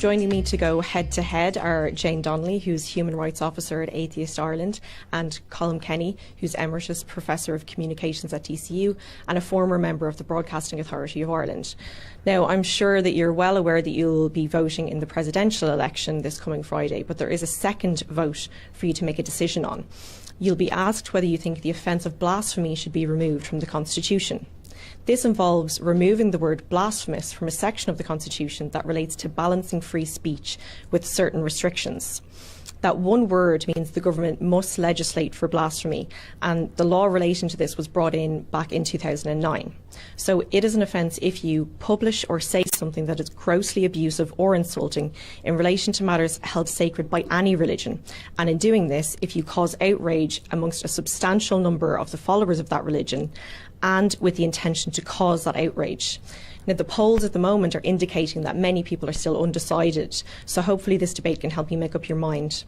Joining me to go head-to-head are Jane Donnelly, who's Human Rights Officer at Atheist Ireland, and Colum Kenny, who's Emeritus Professor of Communications at TCU and a former member of the Broadcasting Authority of Ireland. Now, I'm sure that you're well aware that you'll be voting in the presidential election this coming Friday, but there is a second vote for you to make a decision on. You'll be asked whether you think the offence of blasphemy should be removed from the Constitution. This involves removing the word blasphemous from a section of the Constitution that relates to balancing free speech with certain restrictions. That one word means the government must legislate for blasphemy, and the law relating to this was brought in back in 2009. So it is an offence if you publish or say something that is grossly abusive or insulting in relation to matters held sacred by any religion, and in doing this, if you cause outrage amongst a substantial number of the followers of that religion, and with the intention to cause that outrage. Now, the polls at the moment are indicating that many people are still undecided, so hopefully this debate can help you make up your mind.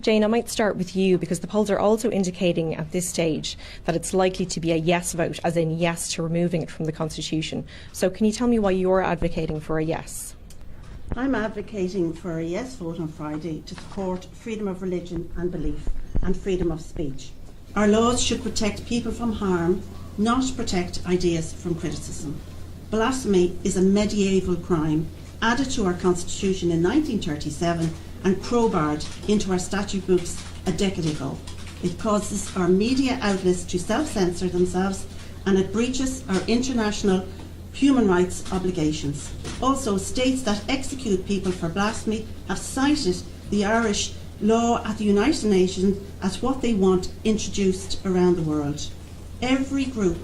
Jane, I might start with you, because the polls are also indicating at this stage that it's likely to be a yes vote, as in yes to removing it from the Constitution. So can you tell me why you're advocating for a yes? I'm advocating for a yes vote on Friday to support freedom of religion and belief and freedom of speech. Our laws should protect people from harm, not protect ideas from criticism. Blasphemy is a medieval crime added to our Constitution in 1937 and crowbarred into our statute books a decade ago. It causes our media outlets to self-censor themselves, and it breaches our international human rights obligations. Also, states that execute people for blasphemy have cited the Irish law at the United Nations as what they want introduced around the world. Every group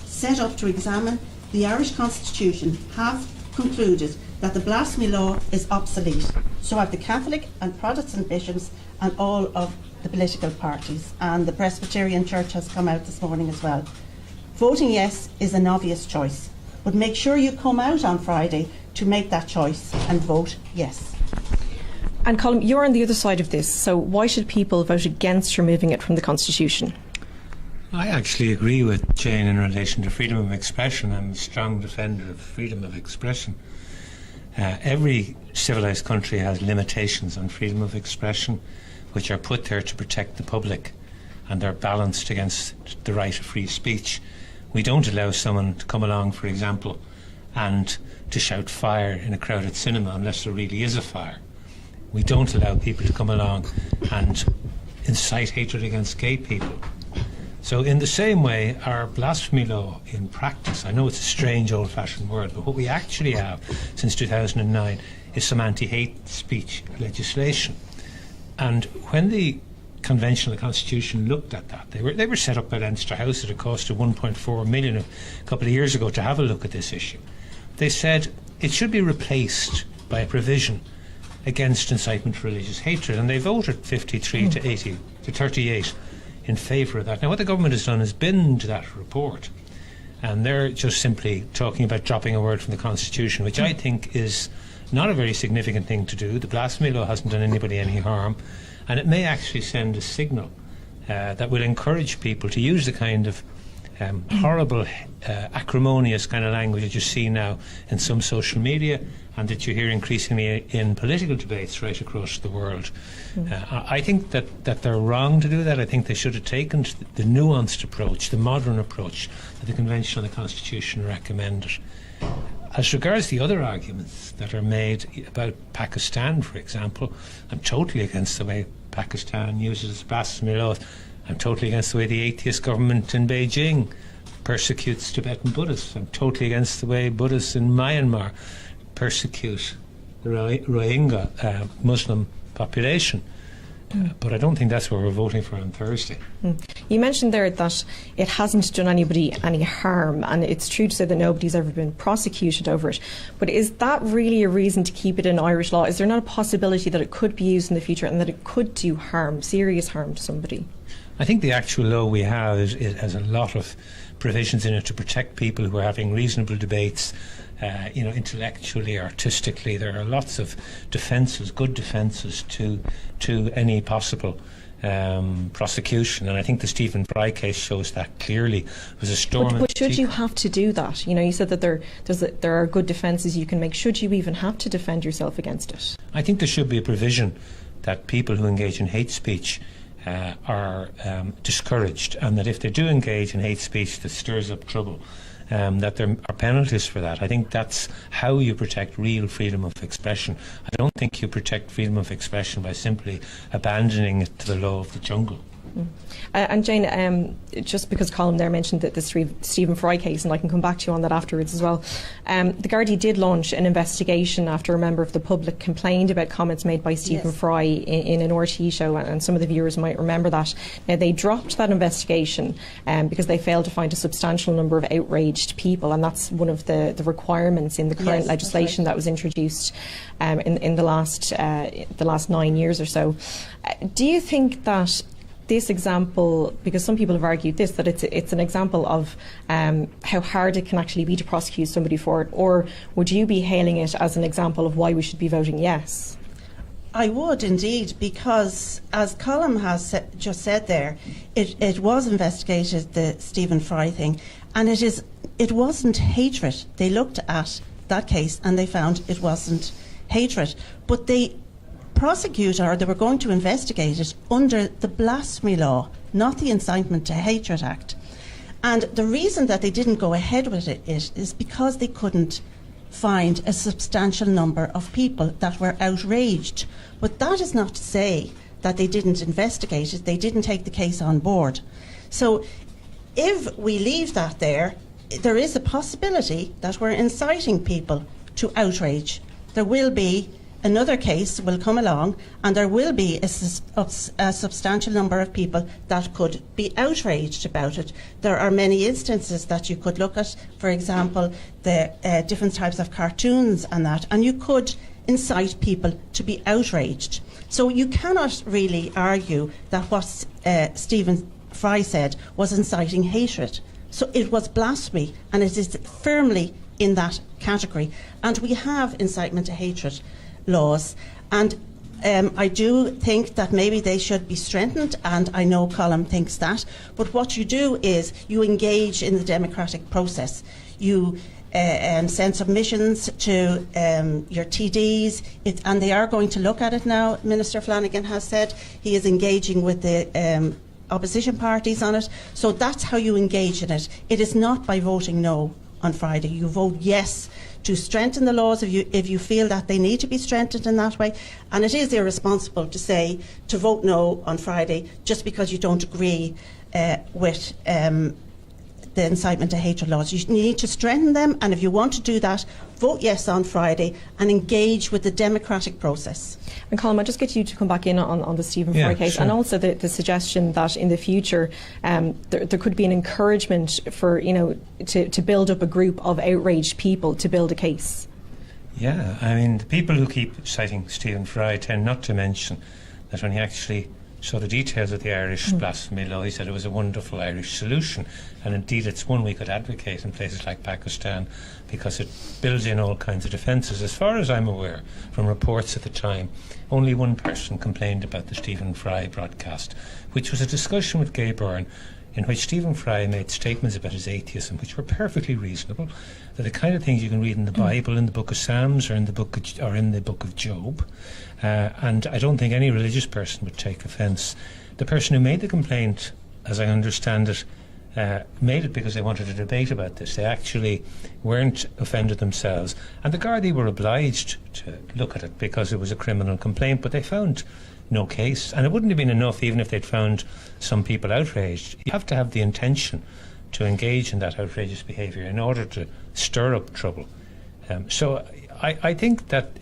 set up to examine the Irish Constitution have concluded that the blasphemy law is obsolete. So have the Catholic and Protestant bishops and all of the political parties. And the Presbyterian Church has come out this morning as well. Voting yes is an obvious choice, but make sure you come out on Friday to make that choice and vote yes. And Colum, you're on the other side of this, so why should people vote against removing it from the Constitution? I actually agree with Jane in relation to freedom of expression. I'm a strong defender of freedom of expression. Every civilised country has limitations on freedom of expression, which are put there to protect the public, and they're balanced against the right of free speech. We don't allow someone to come along, for example, and to shout fire in a crowded cinema unless there really is a fire. We don't allow people to come along and incite hatred against gay people. So in the same way, our blasphemy law in practice, I know it's a strange old-fashioned word, but what we actually have since 2009 is some anti-hate speech legislation. And when the Convention of the Constitution looked at that, they were set up by Leinster House at a cost of 1.4 million a couple of years ago to have a look at this issue. They said it should be replaced by a provision against incitement to religious hatred, and they voted 53 to 80 to 38 in favour of that. Now, what the government has done is binned that report, and they're just simply talking about dropping a word from the Constitution, which I think is not a very significant thing to do. The blasphemy law hasn't done anybody any harm, and it may actually send a signal that will encourage people to use the kind of horrible, acrimonious kind of language that you see now in some social media, and that you hear increasingly in political debates right across the world. I think that they're wrong to do that. I think they should have taken the nuanced approach, the modern approach that the Convention on the Constitution recommended. As regards the other arguments that are made about Pakistan, for example, I'm totally against the way Pakistan uses its blasphemy laws. I'm totally against the way the atheist government in Beijing persecutes Tibetan Buddhists. I'm totally against the way Buddhists in Myanmar persecute the Rohingya Muslim population. But I don't think that's what we're voting for on Thursday. You mentioned there that it hasn't done anybody any harm, and it's true to say that nobody's ever been prosecuted over it. But is that really a reason to keep it in Irish law? Is there not a possibility that it could be used in the future and that it could do harm, serious harm to somebody? I think the actual law we have it has a lot of provisions in it to protect people who are having reasonable debates, intellectually, artistically. There are lots of defences, good defences to any possible prosecution, and I think the Stephen Fry case shows that clearly. It was a storm. But should you have to do that? You said that there are good defences you can make. Should you even have to defend yourself against it? I think there should be a provision that people who engage in hate speech are discouraged, and that if they do engage in hate speech that stirs up trouble, that there are penalties for that. I think that's how you protect real freedom of expression. I don't think you protect freedom of expression by simply abandoning it to the law of the jungle. And Jane, just because Colum there mentioned that the Stephen Fry case, and I can come back to you on that afterwards as well, the Gardaí did launch an investigation after a member of the public complained about comments made by Stephen Fry in an RTÉ show, and some of the viewers might remember that. Now, they dropped that investigation because they failed to find a substantial number of outraged people, and that's one of the requirements in the current legislation that was introduced in the last 9 years or so. Do you think that this example, because some people have argued this, that it's an example of how hard it can actually be to prosecute somebody for it, or would you be hailing it as an example of why we should be voting yes? I would indeed, because as Colum has just said there, it was investigated, the Stephen Fry thing, and it wasn't hatred. They looked at that case and they found it wasn't hatred, but they were going to investigate it under the blasphemy law, not the Incitement to Hatred Act. And the reason that they didn't go ahead with it is because they couldn't find a substantial number of people that were outraged. But that is not to say that they didn't investigate it, they didn't take the case on board. So if we leave that there is a possibility that we're inciting people to outrage. There will be another case will come along, and there will be a substantial number of people that could be outraged about it. There are many instances that you could look at, for example, the different types of cartoons and that, and you could incite people to be outraged. So you cannot really argue that what Stephen Fry said was inciting hatred. So it was blasphemy, and it is firmly in that category. And we have incitement to hatred laws, and I do think that maybe they should be strengthened, and I know Colum thinks that, but what you do is you engage in the democratic process. You send submissions to your TDs, and they are going to look at it now. Minister Flanagan has said he is engaging with the opposition parties on it, so that's how you engage in it. It is not by voting no on Friday. You vote yes to strengthen the laws if you feel that they need to be strengthened in that way. And it is irresponsible to say to vote no on Friday just because you don't agree with the incitement to hatred laws. You need to strengthen them, and if you want to do that, vote yes on Friday and engage with the democratic process. And Colum, I'll just get you to come back in on the Stephen Fry case, and also the suggestion that in the future there could be an encouragement for, to build up a group of outraged people to build a case. Yeah, I mean, the people who keep citing Stephen Fry tend not to mention that when he actually saw the details of the Irish blasphemy law, he said it was a wonderful Irish solution, and indeed it's one we could advocate in places like Pakistan because it builds in all kinds of defences. As far as I'm aware, from reports at the time, only one person complained about the Stephen Fry broadcast, which was a discussion with Gay Byrne in which Stephen Fry made statements about his atheism which were perfectly reasonable. They're the kind of things you can read in the Bible, in the book of Psalms, or in the book of Job. And I don't think any religious person would take offence. The person who made the complaint, as I understand it, made it because they wanted a debate about this. They actually weren't offended themselves. And the Gardaí were obliged to look at it because it was a criminal complaint, but they found no case. And it wouldn't have been enough even if they'd found some people outraged. You have to have the intention to engage in that outrageous behaviour in order to stir up trouble. So I think that,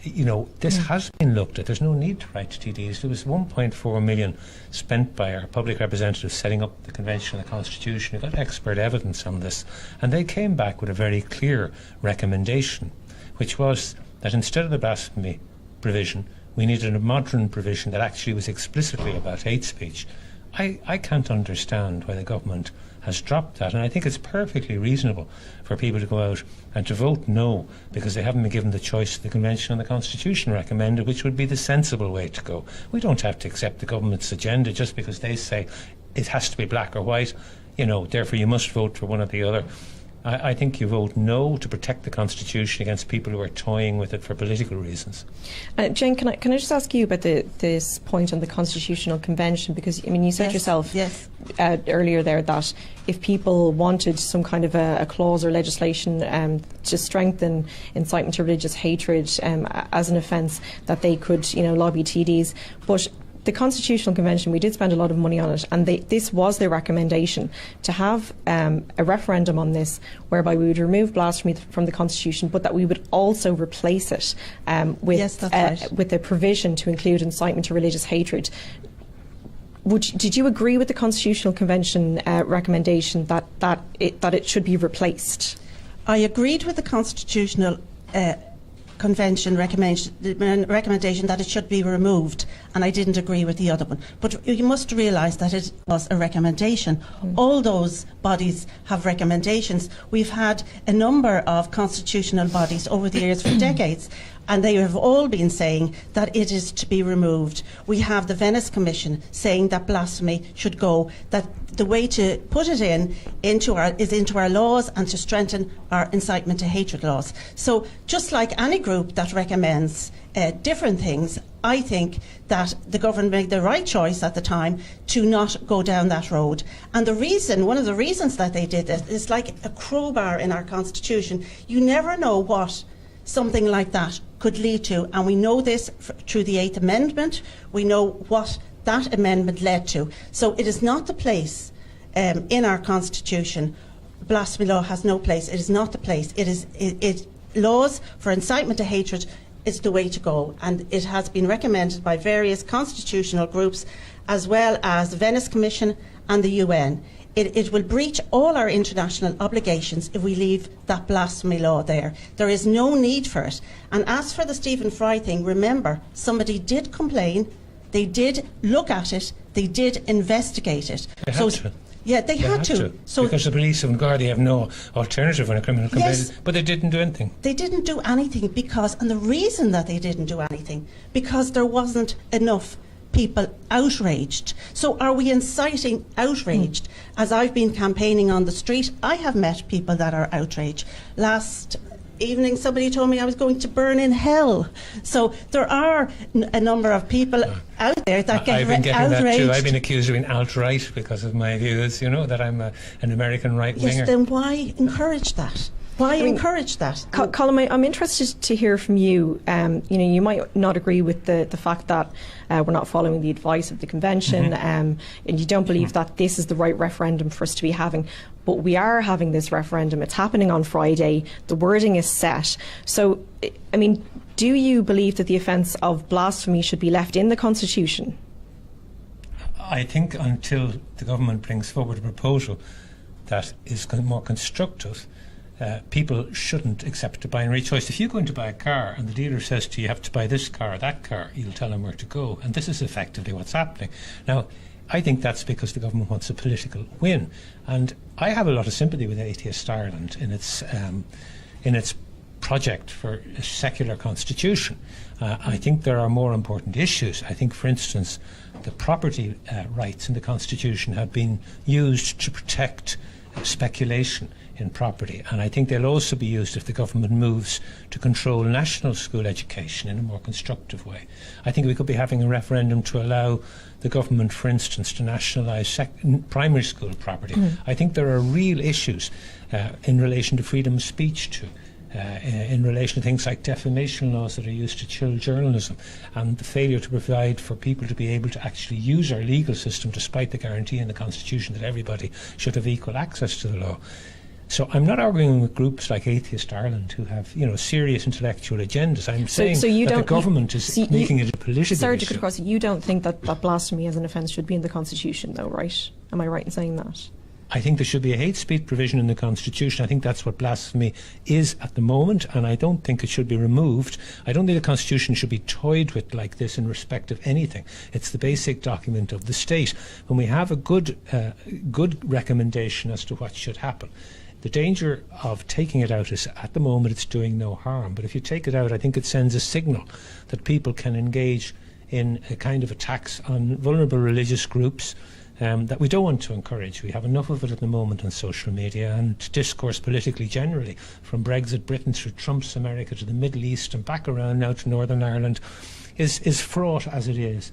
this has been looked at. There's no need to write to TDs. There was 1.4 million spent by our public representatives setting up the Convention and the Constitution. We got expert evidence on this, and they came back with a very clear recommendation, which was that instead of the blasphemy provision, we needed a modern provision that actually was explicitly about hate speech, I can't understand why the government has dropped that, and I think it's perfectly reasonable for people to go out and to vote no because they haven't been given the choice the Convention and the Constitution recommended, which would be the sensible way to go. We don't have to accept the government's agenda just because they say it has to be black or white, therefore you must vote for one or the other. I think you vote no to protect the Constitution against people who are toying with it for political reasons. Jane, can I just ask you about this point on the Constitutional Convention? Because, you said yourself earlier there that if people wanted some kind of a clause or legislation to strengthen incitement to religious hatred as an offence, that they could, lobby TDs. But the Constitutional Convention, we did spend a lot of money on it, and this was their recommendation, to have a referendum on this whereby we would remove blasphemy from the Constitution, but that we would also replace it with a provision to include incitement to religious hatred. Did you agree with the Constitutional Convention recommendation that it should be replaced? I agreed with the Constitutional Convention recommendation that it should be removed, and I didn't agree with the other one. But you must realise that it was a recommendation. All those bodies have recommendations. We've had a number of constitutional bodies over the years for decades, and they have all been saying that it is to be removed. We have the Venice Commission saying that blasphemy should go, that the way to put it into our laws and to strengthen our incitement to hatred laws. So just like any group that recommends different things, I think that the government made the right choice at the time to not go down that road. And one of the reasons that they did it is like a crowbar in our Constitution. You never know what something like that could lead to, and we know this through the 8th Amendment. We know what that amendment led to. So it is not the place in our Constitution. Blasphemy law has no place. It is not the place. Laws for incitement to hatred is the way to go, and it has been recommended by various constitutional groups as well as the Venice Commission and the UN. It will breach all our international obligations if we leave that blasphemy law there. There is no need for it. And as for the Stephen Fry thing, remember, somebody did complain, they did look at it, they did investigate it. They had to. Yeah, they had to. So because the police and Gardaí have no alternative when a criminal complains, but they didn't do anything. They didn't do anything and the reason that they didn't do anything, because there wasn't enough people outraged. So are we inciting outraged? As I've been campaigning on the street, I have met people that are outraged. Last evening somebody told me I was going to burn in hell. So there are a number of people out there that get I've been getting outraged. That too. I've been accused of being alt-right because of my views, that I'm an American right-winger. Yes, then why encourage that? Why encourage that? Colum, I'm interested to hear from you. You might not agree with the fact that we're not following the advice of the convention, and you don't believe that this is the right referendum for us to be having. But we are having this referendum. It's happening on Friday. The wording is set. So, do you believe that the offence of blasphemy should be left in the Constitution? I think until the government brings forward a proposal that is more constructive, people shouldn't accept a binary choice. If you go in to buy a car and the dealer says to you, you have to buy this car or that car, you'll tell them where to go. And this is effectively what's happening. Now, I think that's because the government wants a political win. And I have a lot of sympathy with Atheist Ireland in its project for a secular constitution. I think there are more important issues. I think, for instance, the property rights in the constitution have been used to protect speculation in property, and I think they'll also be used if the government moves to control national school education in a more constructive way. I think we could be having a referendum to allow the government, for instance, to nationalise primary school property. I think there are real issues in relation to freedom of speech too, in relation to things like defamation laws that are used to chill journalism, and the failure to provide for people to be able to actually use our legal system despite the guarantee in the Constitution that everybody should have equal access to the law. So I'm not arguing with groups like Atheist Ireland who have, serious intellectual agendas. I'm saying that the government is making it a political issue. You don't think that blasphemy as an offence should be in the Constitution, though, right? Am I right in saying that? I think there should be a hate speech provision in the Constitution. I think that's what blasphemy is at the moment, and I don't think it should be removed. I don't think the Constitution should be toyed with like this in respect of anything. It's the basic document of the state. When we have a good recommendation as to what should happen, the danger of taking it out is, at the moment, it's doing no harm. But if you take it out, I think it sends a signal that people can engage in a kind of attacks on vulnerable religious groups that we don't want to encourage. We have enough of it at the moment on social media, and discourse politically generally, from Brexit Britain through Trump's America to the Middle East and back around now to Northern Ireland, is fraught as it is.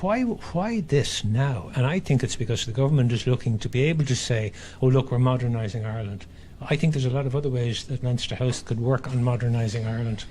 Why this now? And I think it's because the government is looking to be able to say, oh look, we're modernising Ireland. I think there's a lot of other ways that Leinster House could work on modernising Ireland.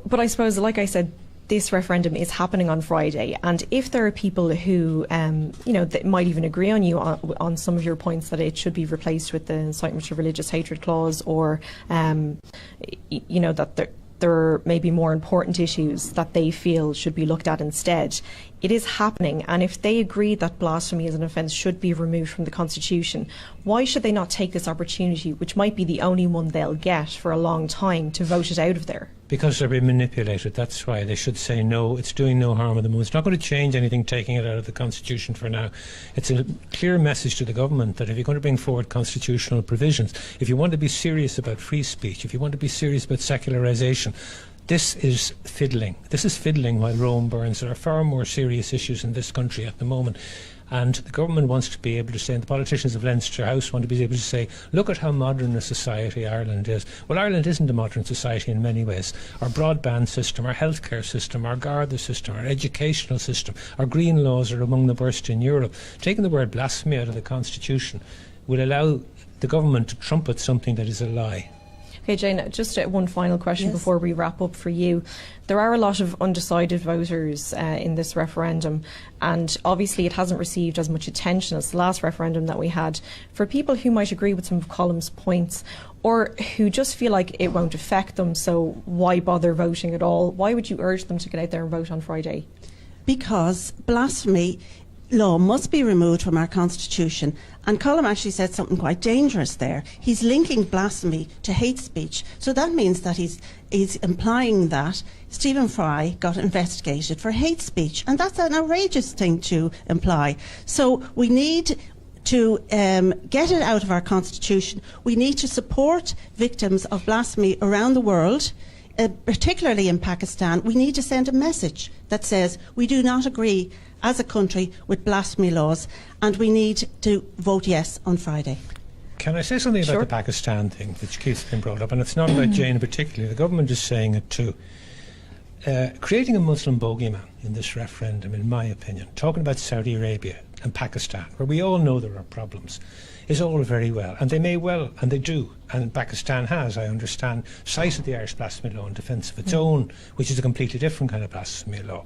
But I suppose, like I said, this referendum is happening on Friday, and if there are people who, that might even agree on you on some of your points that it should be replaced with the incitement to religious hatred clause, or, that there may be more important issues that they feel should be looked at instead. It is happening, and if they agree that blasphemy as an offence should be removed from the Constitution, why should they not take this opportunity, which might be the only one they'll get for a long time, to vote it out of there? Because they're being manipulated. That's why they should say no, it's doing no harm at the moment. It's not going to change anything taking it out of the Constitution for now. It's a clear message to the government that if you're going to bring forward constitutional provisions, if you want to be serious about free speech, if you want to be serious about secularisation, this is fiddling. This is fiddling while Rome burns. There are far more serious issues in this country at the moment. And the government wants to be able to say, and the politicians of Leinster House want to be able to say, look at how modern a society Ireland is. Well, Ireland isn't a modern society in many ways. Our broadband system, our healthcare system, our Garda system, our educational system, our green laws are among the worst in Europe. Taking the word blasphemy out of the Constitution will allow the government to trumpet something that is a lie. Okay, Jane, just one final question before we wrap up for you. There are a lot of undecided voters in this referendum, and obviously it hasn't received as much attention as the last referendum that we had. For people who might agree with some of Colum's points, or who just feel like it won't affect them, so why bother voting at all? Why would you urge them to get out there and vote on Friday? Because blasphemy law must be removed from our Constitution. And Colum actually said something quite dangerous there. He's linking blasphemy to hate speech. So that means that he's implying that Stephen Fry got investigated for hate speech. And that's an outrageous thing to imply. So we need to get it out of our Constitution. We need to support victims of blasphemy around the world. Particularly in Pakistan, we need to send a message that says we do not agree as a country with blasphemy laws, and we need to vote yes on Friday. Can I say something about the Pakistan thing, which keeps being brought up? And it's not about Jane in particular. The government is saying it too. Creating a Muslim bogeyman in this referendum, in my opinion, talking about Saudi Arabia and Pakistan, where we all know there are problems, is all very well. And they may well, and they do, and Pakistan has, I understand, cited the Irish blasphemy law in defence of its own, which is a completely different kind of blasphemy law.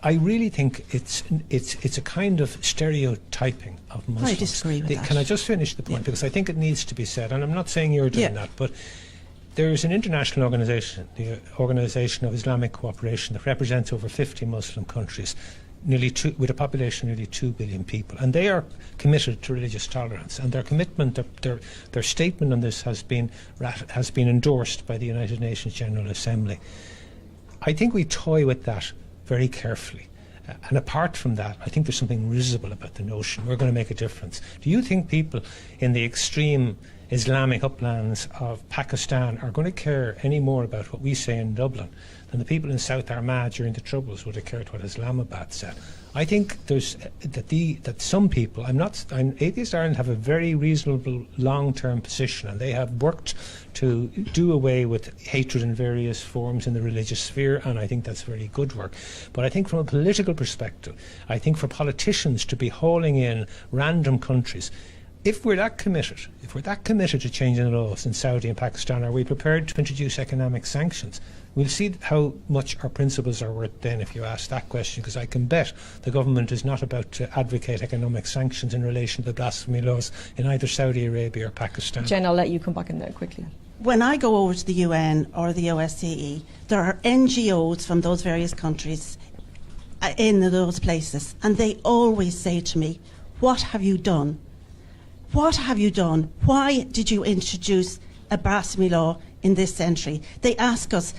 I really think it's a kind of stereotyping of Muslims. I disagree with that. Can I just finish the point? Because I think it needs to be said, and I'm not saying you're doing that, but there is an international organisation, the Organisation of Islamic Cooperation, that represents over 50 Muslim countries, with a population of nearly 2 billion people, and they are committed to religious tolerance, and their commitment, their statement on this has been endorsed by the United Nations General Assembly. I think we toy with that very carefully. And apart from that, I think there's something risible about the notion we're going to make a difference. Do you think people in the extreme Islamic uplands of Pakistan are going to care any more about what we say in Dublin than the people in South Armagh during the Troubles would have cared what Islamabad said? I think that some people, Atheist Ireland have a very reasonable long-term position, and they have worked to do away with hatred in various forms in the religious sphere, and I think that's very good work. But I think from a political perspective, I think for politicians to be hauling in random countries, if we're that committed to changing the laws in Saudi and Pakistan, are we prepared to introduce economic sanctions? We'll see how much our principles are worth then if you ask that question, because I can bet the government is not about to advocate economic sanctions in relation to the blasphemy laws in either Saudi Arabia or Pakistan. Jen, I'll let you come back in there quickly. When I go over to the UN or the OSCE, there are NGOs from those various countries in those places, and they always say to me, what have you done? what have you done? Why did you introduce a blasphemy law in this century? They ask us,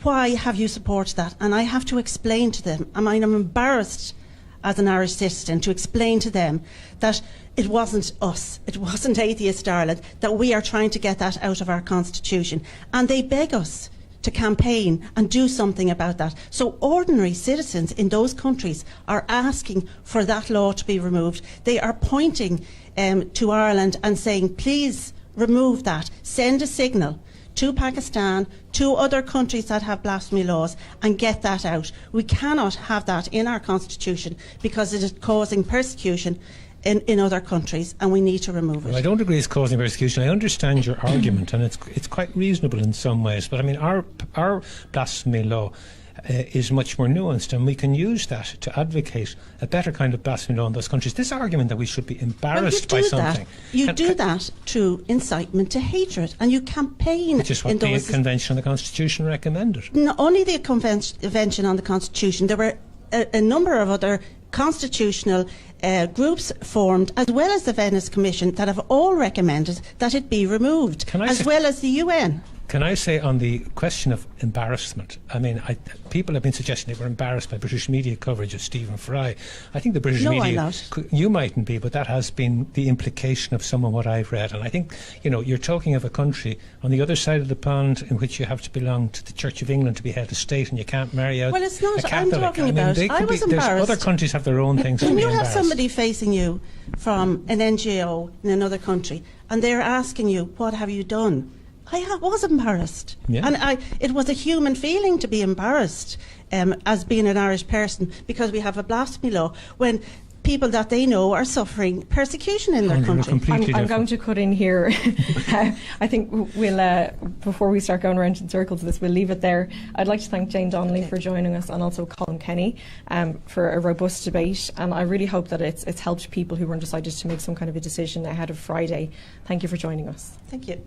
why have you supported that? And I have to explain to them, I'm embarrassed as an Irish citizen to explain to them that it wasn't us, it wasn't Atheist Ireland, that we are trying to get that out of our constitution. And they beg us to campaign and do something about that. So ordinary citizens in those countries are asking for that law to be removed. They are pointing to Ireland and saying, please remove that, send a signal to Pakistan, to other countries that have blasphemy laws, and get that out. We cannot have that in our constitution because it is causing persecution in other countries, and we need to remove it. Well, I don't agree it's causing persecution. I understand your argument, and it's quite reasonable in some ways. But I mean, our blasphemy law is much more nuanced, and we can use that to advocate a better kind of blasphemy law in those countries. This argument that we should be embarrassed by something. You do that through incitement to hatred, and you campaign. Which is what the Convention on the Constitution recommended. Not only the Convention on the Constitution, there were a number of other constitutional groups formed, as well as the Venice Commission, that have all recommended that it be removed, as well as the UN. Can I say on the question of embarrassment, I mean, people have been suggesting they were embarrassed by British media coverage of Stephen Fry. I think the British media... I'm not. You mightn't be, but that has been the implication of some of what I've read. And I think, you know, you're talking of a country on the other side of the pond in which you have to belong to the Church of England to be head of state, and you can't marry out Well, it's not. a Catholic. I'm talking about... I was embarrassed. Other countries have their own things to be When you embarrassed. have somebody facing you from an NGO in another country, and they're asking you, what have you done? I was embarrassed. Yeah. And it was a human feeling to be embarrassed as being an Irish person, because we have a blasphemy law when people that they know are suffering persecution in their country. I'm going to cut in here. I think we'll, before we start going around in circles of this, we'll leave it there. I'd like to thank Jane Donnelly for joining us, and also Colum Kenny for a robust debate. And I really hope that it's helped people who were undecided to make some kind of a decision ahead of Friday. Thank you for joining us. Thank you.